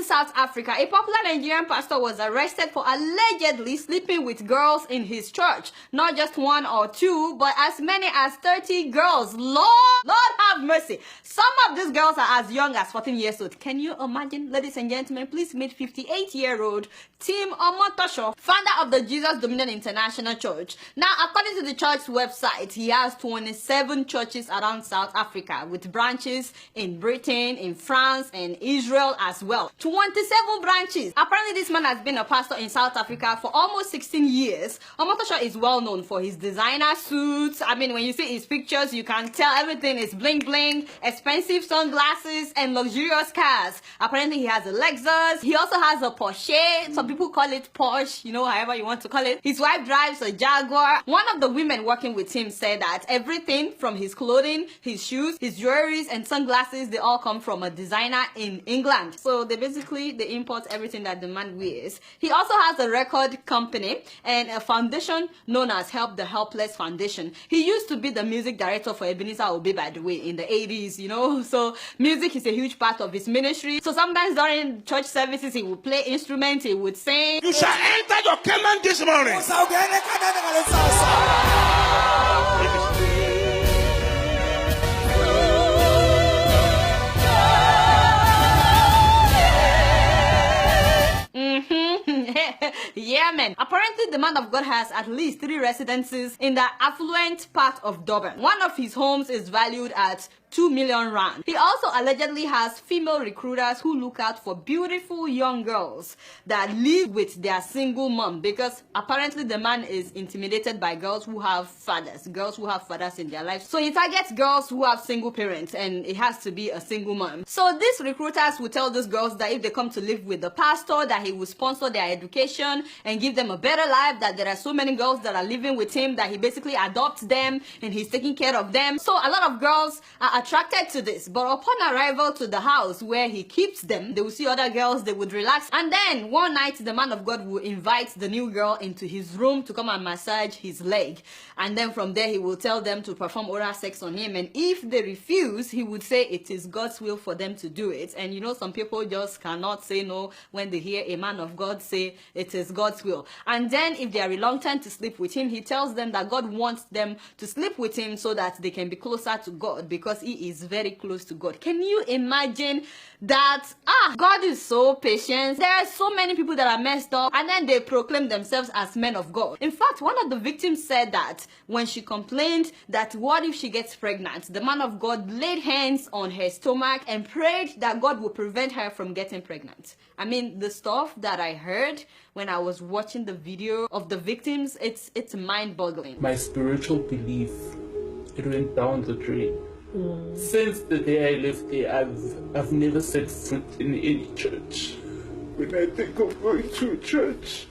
to South Africa. A popular Nigerian pastor was arrested for allegedly sleeping with girls in his church. Not just one or two, but as many as 30 girls. Lord have mercy. Some of these girls are as young as 14 years old. Can you imagine? Ladies and gentlemen, please meet 58-year-old Tim Omotosho, founder of the Jesus Dominion International Church. Now, according to the church's website, he has 27 churches around South Africa with branches in Britain, in France, and Israel as well. 27 branches. Apparently, this man has been a pastor in South Africa for almost 16 years. Omotosho is well known for his designer suits. I mean, when you see his pictures, you can tell everything is bling bling, expensive sunglasses, and luxurious cars. Apparently, he has a Lexus. He also has a Porsche. Some people call it Porsche, you know, however you want to call it. His wife drives a Jaguar. One of the women working with him said that everything from his clothing, his shoes, his jewelries, and sunglasses, they all come from a designer in England. So they import everything that the man wears. He also has a record company and a foundation known as Help the Helpless Foundation. He used to be the music director for Ebenezer Obey, by the way, in the 80s, you know. So music is a huge part of his ministry. So sometimes during church services, he would play instruments, he would sing. You shall enter your Canaan this morning. Yeah, man. Apparently, the man of God has at least 3 residences in the affluent part of Durban. One of his homes is valued at 2 million rand. He also allegedly has female recruiters who look out for beautiful young girls that live with their single mom, because apparently the man is intimidated by girls who have fathers in their lives. So he targets girls who have single parents, and it has to be a single mom. So these recruiters will tell these girls that if they come to live with the pastor, that he will sponsor their education and give them a better life, that there are so many girls that are living with him that he basically adopts them and he's taking care of them. So a lot of girls are attracted to this, but upon arrival to the house where he keeps them, they will see other girls, they would relax, and then one night the man of God will invite the new girl into his room to come and massage his leg, and then from there he will tell them to perform oral sex on him, and if they refuse, he would say it is God's will for them to do it. And you know, some people just cannot say no when they hear a man of God say it is God's will. And then if they are reluctant to sleep with him, he tells them that God wants them to sleep with him so that they can be closer to God, because he is very close to God. Can you imagine that? God is so patient. There are so many people that are messed up, and then they proclaim themselves as men of God. In fact, one of the victims said that when she complained that what if she gets pregnant, the man of God laid hands on her stomach and prayed that God would prevent her from getting pregnant. I mean, the stuff that I heard when I was watching the video of the victims, it's mind-boggling. My spiritual belief, it went down the drain. Since the day I left there, I've never set foot in any church. When I think of going to a church,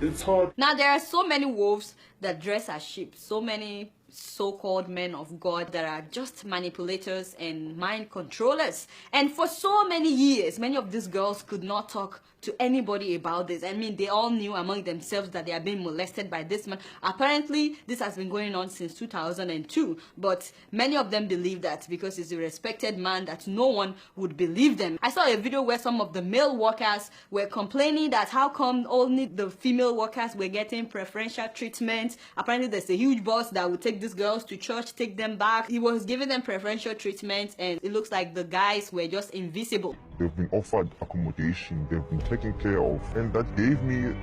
it's hard. Now, there are so many wolves that dress as sheep, so many so-called men of God that are just manipulators and mind controllers. And for so many years, many of these girls could not talk to anybody about this. I mean, they all knew among themselves that they are being molested by this man. Apparently, this has been going on since 2002, but many of them believe that because he's a respected man, that no one would believe them. I saw a video where some of the male workers were complaining that how come only the female workers were getting preferential treatment. Apparently, there's a huge boss that would take these girls to church, take them back. He was giving them preferential treatment, and it looks like the guys were just invisible. They've been offered accommodation, they've been taken care of, and that gave me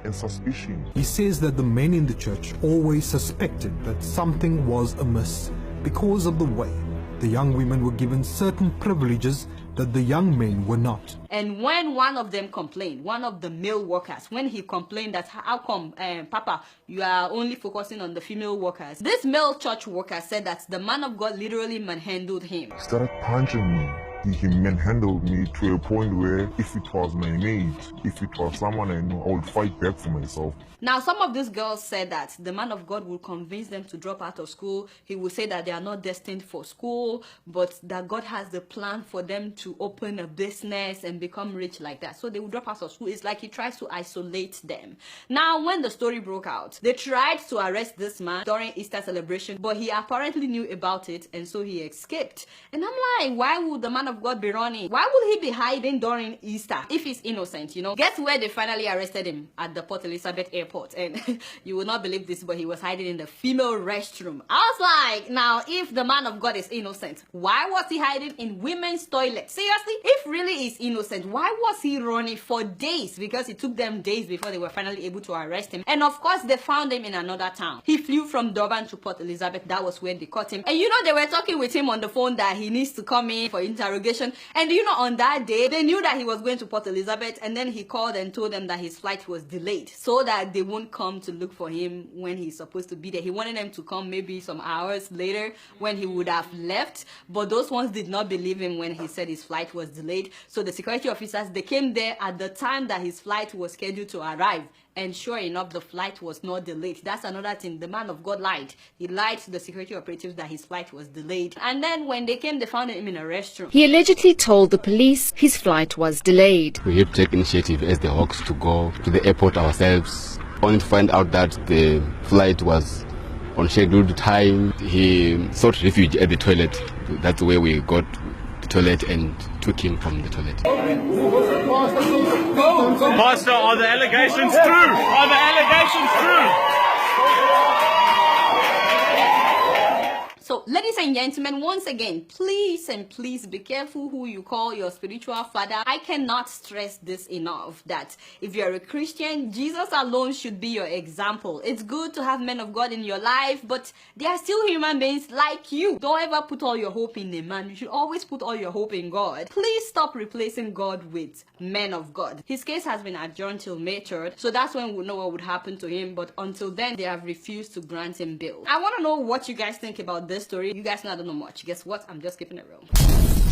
a suspicion. He says that the men in the church always suspected that something was amiss because of the way the young women were given certain privileges that the young men were not. And when one of them complained, one of the male workers, when he complained that how come, Papa, you are only focusing on the female workers, this male church worker said that the man of God literally manhandled him. He started punching me. He manhandled me to a point where if it was my mate, if it was someone I know, I would fight back for myself. Now, some of these girls said that the man of God will convince them to drop out of school. He will say that they are not destined for school, but that God has the plan for them to open a business and become rich like that. So they will drop out of school. It's like he tries to isolate them. Now, when the story broke out, they tried to arrest this man during Easter celebration, but he apparently knew about it, and so he escaped. And I'm like, why would the man of God be running? Why would he be hiding during Easter if he's innocent, you know? Guess where they finally arrested him? At the Port Elizabeth airport. And you will not believe this, but he was hiding in the female restroom. I was like, now, if the man of God is innocent, why was he hiding in women's toilet? Seriously? If really he's innocent, why was he running for days? Because it took them days before they were finally able to arrest him. And of course, they found him in another town. He flew from Durban to Port Elizabeth. That was where they caught him. And you know, they were talking with him on the phone that he needs to come in for interrogation. And you know, on that day, they knew that he was going to Port Elizabeth, and then he called and told them that his flight was delayed so that they won't come to look for him when he's supposed to be there. He wanted them to come maybe some hours later when he would have left, but those ones did not believe him when he said his flight was delayed. So the security officers, they came there at the time that his flight was scheduled to arrive. And sure enough, the flight was not delayed. That's another thing. The man of God lied. He lied to the security operatives that his flight was delayed. And then when they came, they found him in a restroom. He allegedly told the police his flight was delayed. We had to take initiative as the Hawks to go to the airport ourselves, only to find out that the flight was on scheduled time. He sought refuge at the toilet. That's where we got the toilet and took him from the toilet. Pastor, are the allegations true? Are the allegations true? So, ladies and gentlemen, once again, please and please be careful who you call your spiritual father. I cannot stress this enough, that if you're a Christian, Jesus alone should be your example. It's good to have men of God in your life, but they are still human beings like you. Don't ever put all your hope in a man. You should always put all your hope in God. Please stop replacing God with men of God. His case has been adjourned till May 3rd, so that's when we'll know what would happen to him. But until then, they have refused to grant him bail. I want to know what you guys think about this story. You guys know I don't know much. Guess what? I'm just keeping it real.